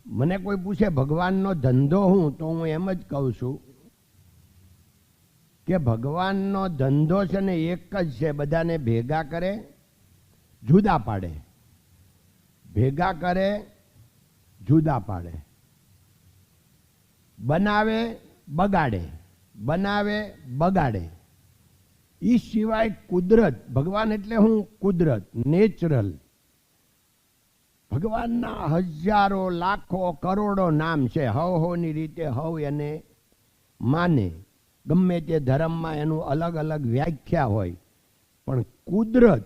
મને કોઈ પૂછે ભગવાનનો ધંધો હું, તો હું એમ જ કહું છું કે ભગવાનનો ધંધો છે ને એક જ છે, બધાને ભેગા કરે જુદા પાડે, ભેગા કરે જુદા પાડે, બનાવે બગાડે, બનાવે બગાડે. એ સિવાય કુદરત, ભગવાન એટલે હું કુદરત, નેચરલ. ભગવાનના હજારો લાખો કરોડો નામ છે. હવની રીતે હવ એને માને, ગમે તે ધર્મમાં એનું અલગ અલગ વ્યાખ્યા હોય, પણ કુદરત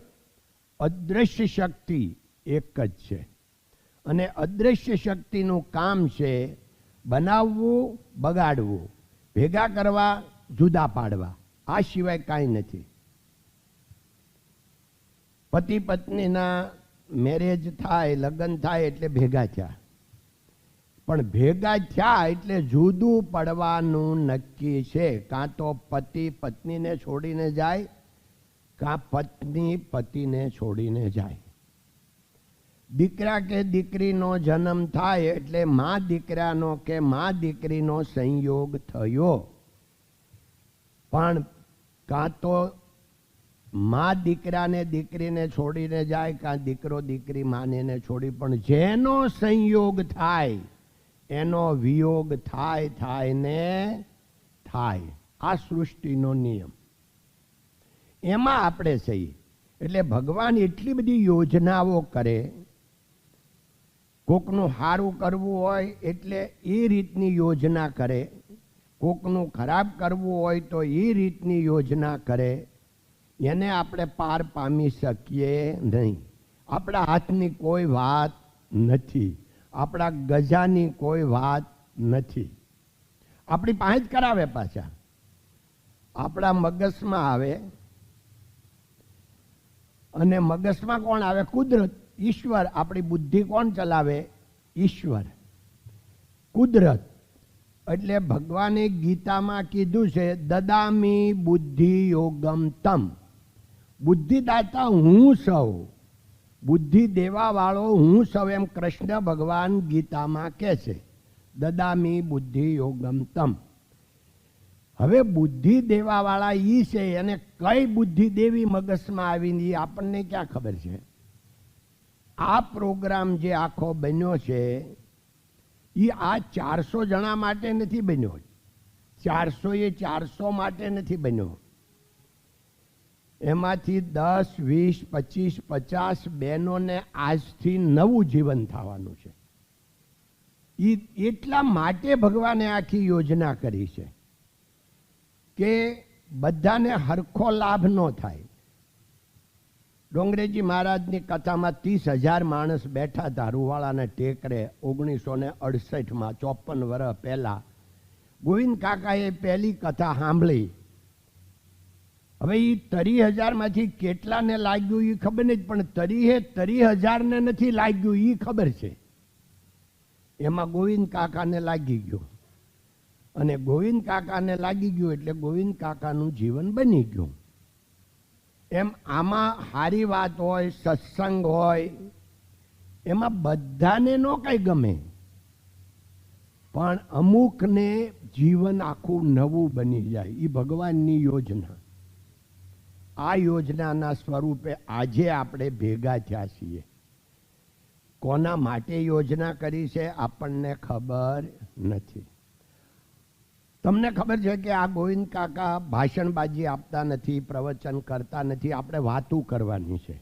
અદ્રશ્ય શક્તિ એક જ છે. અને અદ્રશ્ય શક્તિનું કામ છે બનાવવું બગાડવું, ભેગા કરવા જુદા પાડવા, આ સિવાય કાંઈ નથી. પતિ પત્નીના મેરેજ થાય, લગ્ન થાય એટલે ભેગા થયા, પણ ભેગા થયા એટલે જુદું પડવાનું નક્કી છે. કાં તો પતિ પત્નીને છોડીને જાય, કાં પત્ની પતિને છોડીને જાય. દીકરા કે દીકરીનો જન્મ થાય એટલે મા દીકરાનો કે મા દીકરીનો સંયોગ થયો, પણ કાં તો મા દીકરાને દીકરીને છોડીને જાય, કાં દીકરો દીકરી માને છોડી, પણ જેનો સંયોગ થાય એનો વિયોગ થાય થાય ને થાય. આ સૃષ્ટિનો નિયમ, એમાં આપણે સહી. એટલે ભગવાન એટલી બધી યોજનાઓ કરે, કોકનું સારું કરવું હોય એટલે એ રીતની યોજના કરે, કોકનું ખરાબ કરવું હોય તો એ રીતની યોજના કરે. એને આપણે પાર પામી શકીએ નહીં. આપણા હાથની કોઈ વાત નથી, આપણા ગજાની કોઈ વાત નથી. આપણી પાસે જ કરાવે, પાછા આપણા મગજમાં આવે. અને મગજમાં કોણ આવે? કુદરત, ઈશ્વર. આપણી બુદ્ધિ કોણ ચલાવે? ઈશ્વર, કુદરત. એટલે ભગવાને ગીતામાં કીધું છે દદામી બુદ્ધિ યોગમ તમ. બુદ્ધિદાતા હું સૌ, બુદ્ધિ દેવા વાળો હું સૌ, એમ કૃષ્ણ ભગવાન ગીતામાં કહે છે. દદામી બુદ્ધિ યોગમ તમ. હવે બુદ્ધિ દેવા વાળા ઈ છે, એને કઈ બુદ્ધિ દેવી મગજમાં આવીને આપણને ક્યાં ખબર છે? આ પ્રોગ્રામ જે આખો બન્યો છે એ આ 400 જણા માટે નથી બન્યો, 400 માટે નથી બન્યો. એમાંથી 10, 20, 25, 50 બહેનોને આજથી નવું જીવન થવાનું છે. એ એટલા માટે ભગવાને આખી યોજના કરી છે કે બધાને હરખો લાભ ન થાય. ડોંગરેજી મહારાજની કથામાં 30,000 માણસ બેઠા હતા રૂવાળાના ટેકરે 1968માં, 54 વર્ષ પહેલા. ગોવિંદ કાકાએ પહેલી કથા સાંભળી. હવે એ 30,000માંથી કેટલાને લાગ્યું એ ખબર નથી, પણ 30,000ને નથી લાગ્યું એ ખબર છે. એમાં ગોવિંદ કાકાને લાગી ગયું, અને ગોવિંદ કાકાને લાગી ગયું એટલે ગોવિંદ કાકાનું જીવન બની ગયું. એમ આમાં સારી વાત હોય, સત્સંગ હોય, એમાં બધાને ન કઈ ગમે, પણ અમુકને જીવન આખું નવું બની જાય. એ ભગવાનની યોજના. આ યોજનાના સ્વરૂપે આજે આપણે ભેગા થયા છીએ. કોના માટે યોજના કરી છે આપણને ખબર નથી. તમને ખબર છે કે આ ગોવિંદ કાકા ભાષણબાજી આપતા નથી, પ્રવચન કરતા નથી, આપણે વાતું કરવાની છે.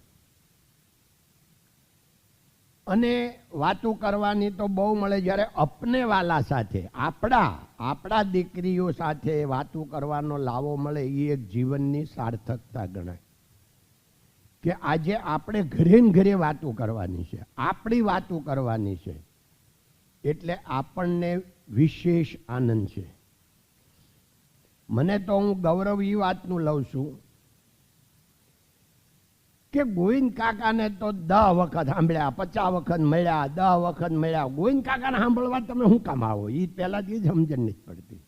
અને વાતું કરવાની તો બહુ મળે જ્યારે અપને વાલા સાથે, આપણા દીકરીઓ સાથે વાતું કરવાનો લાવો મળે. એ એક જીવનની સાર્થકતા ગણાય કે આજે આપણે ઘરે ને ઘરે વાતું કરવાની છે, આપણી વાતું કરવાની છે. એટલે આપણને વિશેષ આનંદ છે. મને તો હું ગૌરવ એ વાતનું લઉં છું કે ગોવિંદ કાકાને તો 10 વખત સાંભળ્યા, 50 વખત મળ્યા, 10 વખત મળ્યા. ગોવિંદ કાકાને સાંભળવા તમે શું કામ આવો? એ પહેલાથી જ સમજણ નથી પડતી.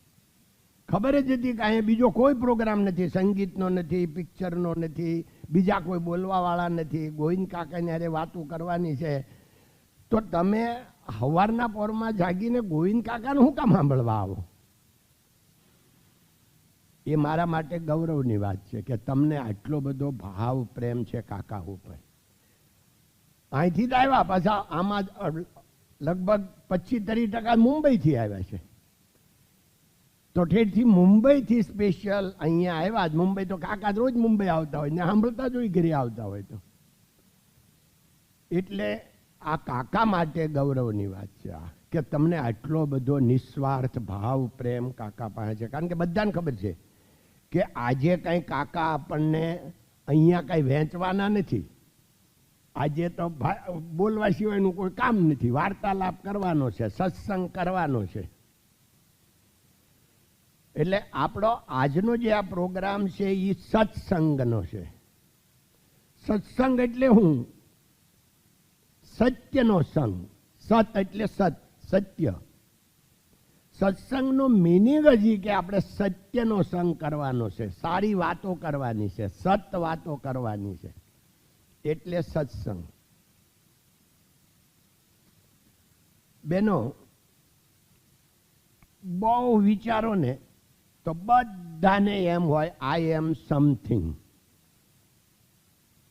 ખબર જ હતી કે અહીંયા બીજો કોઈ પ્રોગ્રામ નથી, સંગીતનો નથી, પિક્ચરનો નથી, બીજા કોઈ બોલવાવાળા નથી. ગોવિંદ કાકાને અરે વાતું કરવાની છે. તો તમે સવારના પોરમાં જાગીને ગોવિંદ કાકાને હું કામ સાંભળવા આવો? એ મારા માટે ગૌરવની વાત છે કે તમને આટલો બધો ભાવ પ્રેમ છે કાકા ઉપર. અહીંથી જ આવ્યા, પાછા આમાં લગભગ 25-30% મુંબઈથી આવ્યા છે. તો ઠેઠથી મુંબઈથી સ્પેશિયલ અહીંયા આવ્યા. મુંબઈ તો કાકા રોજ મુંબઈ આવતા હોય ને સાંભળતા જ હોય, ઘરે આવતા હોય તો. એટલે આ કાકા માટે ગૌરવની વાત છે આ, કે તમને આટલો બધો નિસ્વાર્થ ભાવ પ્રેમ કાકા પાસે છે. કારણ કે બધાને ખબર છે કે આજે કંઈ કાકા આપણને અહીંયા કંઈ વહેંચવાના નથી. આજે તો બોલવા સિવાયનું કોઈ કામ નથી. વાર્તાલાપ કરવાનો છે, સત્સંગ કરવાનો છે. એટલે આપણો આજનો જે આ પ્રોગ્રામ છે એ સત્સંગનો છે. સત્સંગ એટલે હું? સત્યનો સંગ. સત એટલે સત્ય. સત્સંગનો મિનિંગ જ કે આપણે સત્યનો સંગ કરવાનો છે, સારી વાતો કરવાની છે, સત વાતો કરવાની છે, એટલે સત્સંગ. બેનો, બહુ વિચારો ને તો બધાને એમ હોય આઈ એમ સમથિંગ.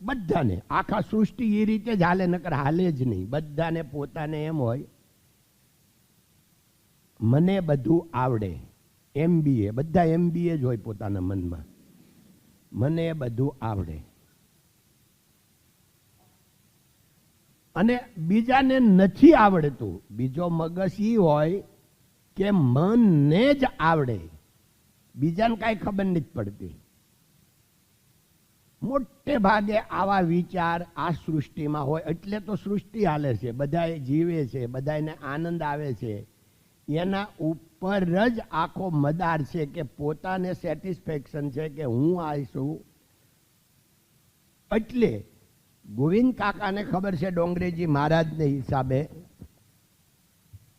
બધાને, આખા સૃષ્ટિ એ રીતે જ હાલે, નકર હાલે જ નહીં. બધાને પોતાને એમ હોય મને બધું આવડે. MBA, બધા MBA જ હોય પોતાના મનમાં. મને બધું આવડે. અને બીજાને નથી આવડતું. બીજો મગજ એ હોય કે મનને જ આવડે, બીજાને કાંઈ ખબર નથી પડતી. મોટે ભાગે આવા વિચાર આ સૃષ્ટિમાં હોય. એટલે તો સૃષ્ટિ હાલે છે, બધાએ જીવે છે, બધાને આનંદ આવે છે. એના ઉપર જ આખો મદાર છે કે પોતાને સેટિસ્ફેક્શન છે કે હું આવીશું. એટલે ગોવિંદ કાકાને ખબર છે ડોંગરેજી મહારાજને હિસાબે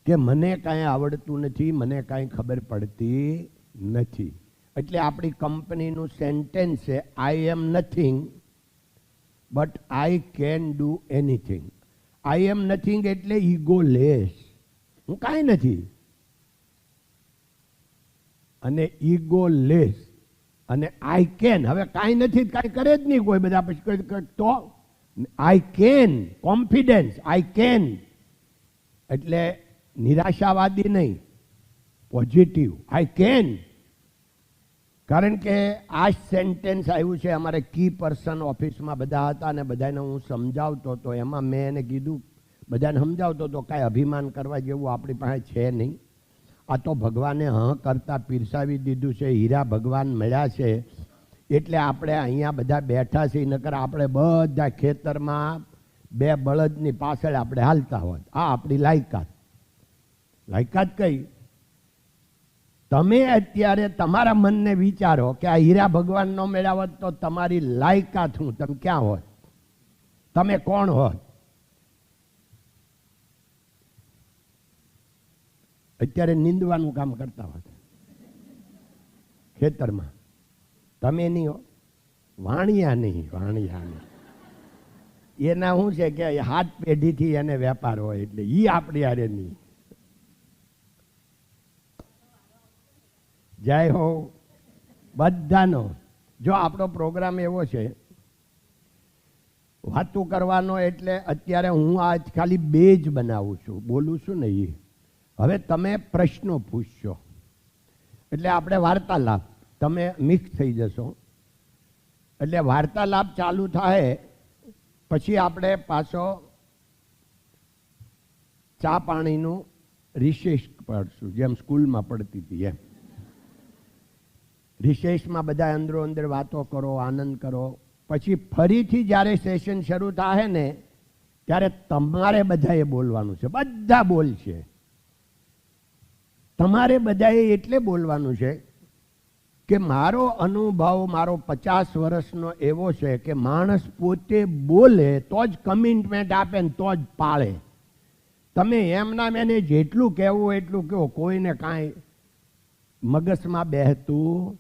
કે મને કાંઈ આવડતું નથી, મને કાંઈ ખબર પડતી નથી. એટલે આપણી કંપનીનું સેન્ટેન્સ છે I am nothing but I can do anything. I am nothing એટલે ઈગોલેસ, હું કાંઈ નથી. અને ઈગોલેસ અને આઈ કેન, હવે કાંઈ નથી, કાંઈ કરે જ નહીં કોઈ. બધા પછી તો I can, confidence, I can એટલે નિરાશાવાદી નહીં, પોઝિટિવ. I can. કારણ કે આ સેન્ટેન્સ આવ્યું છે અમારે કી પર્સન ઓફિસમાં બધા હતા અને બધાને હું સમજાવતો હતો. એમાં મેં એને કીધું, બધાને સમજાવતો હતો, કાંઈ અભિમાન કરવા જેવું આપણી પાસે છે નહીં. આ તો ભગવાને કરતા પીરસાવી દીધું છે. હીરા ભગવાન મળ્યા છે એટલે આપણે અહીંયા બધા બેઠા છીએ. નકર આપણે બધા ખેતરમાં 2 બળદની પાછળ આપણે હાલતા હોત. આ આપણી લાયકાત. લાયકાત કઈ? તમે અત્યારે તમારા મનને વિચારો કે આ હીરા ભગવાન ન મળ્યા હોત તો તમારી લાયકાત શું? તમે ક્યાં હોત? તમે કોણ હોત? અત્યારે નીંદવાનું કામ કરતા હોત ખેતરમાં. તમે નહીં હો, વાણિયા નહીં, વાણિયા નહીં. એના શું છે કે હાથ પેઢીથી એને વેપાર હોય એટલે એ આપણી હારે નહીં. જય હો બધાનો. જો આપણો પ્રોગ્રામ એવો છે વાતું કરવાનો, એટલે અત્યારે હું આજ ખાલી 2 જ બનાવું છું, બોલું છું ને એ. હવે તમે પ્રશ્નો પૂછશો એટલે આપણે વાર્તાલાપ, તમે મિક્સ થઈ જશો. એટલે વાર્તાલાપ ચાલુ થાય પછી આપણે પાછો ચા પાણીનું રિસેસ પડશું, જેમ સ્કૂલમાં પડતી હતી એમ. રિસેસમાં બધા અંદરો અંદર વાતો કરો, આનંદ કરો. પછી ફરીથી જ્યારે સેશન શરૂ થાય ને ત્યારે તમારે બધાએ બોલવાનું છે. બધા બોલશે. તમારે બધાએ એટલે બોલવાનું છે કે મારો અનુભવ મારો 50 વર્ષનો એવો છે કે માણસ પોતે બોલે તો જ કમિટમેન્ટ આપે ને તો જ પાળે. તમે એમના મેને જેટલું કહેવું એટલું કહો, કોઈને કાંઈ મગજમાં બેહતું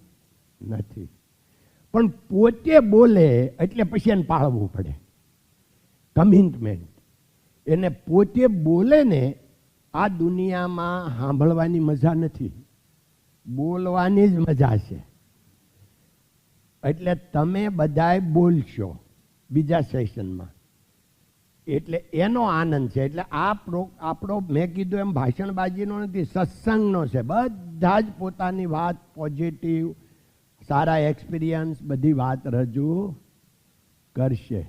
નથી. પણ પોતે બોલે એટલે પછી એને પાળવું પડે. કમિટમેન્ટ. એને પોતે બોલે ને આ દુનિયામાં સાંભળવાની મજા નથી, બોલવાની જ મજા છે. એટલે તમે બધાય બોલશો બીજા સેશનમાં, એટલે એનો આનંદ છે. એટલે આપણો મેં કીધું એમ ભાષણબાજીનો નથી, સત્સંગનો છે. બધા જ પોતાની વાત પોઝિટિવ, સારા એક્સપિરિયન્સ બધી વાત રજૂ કરશે.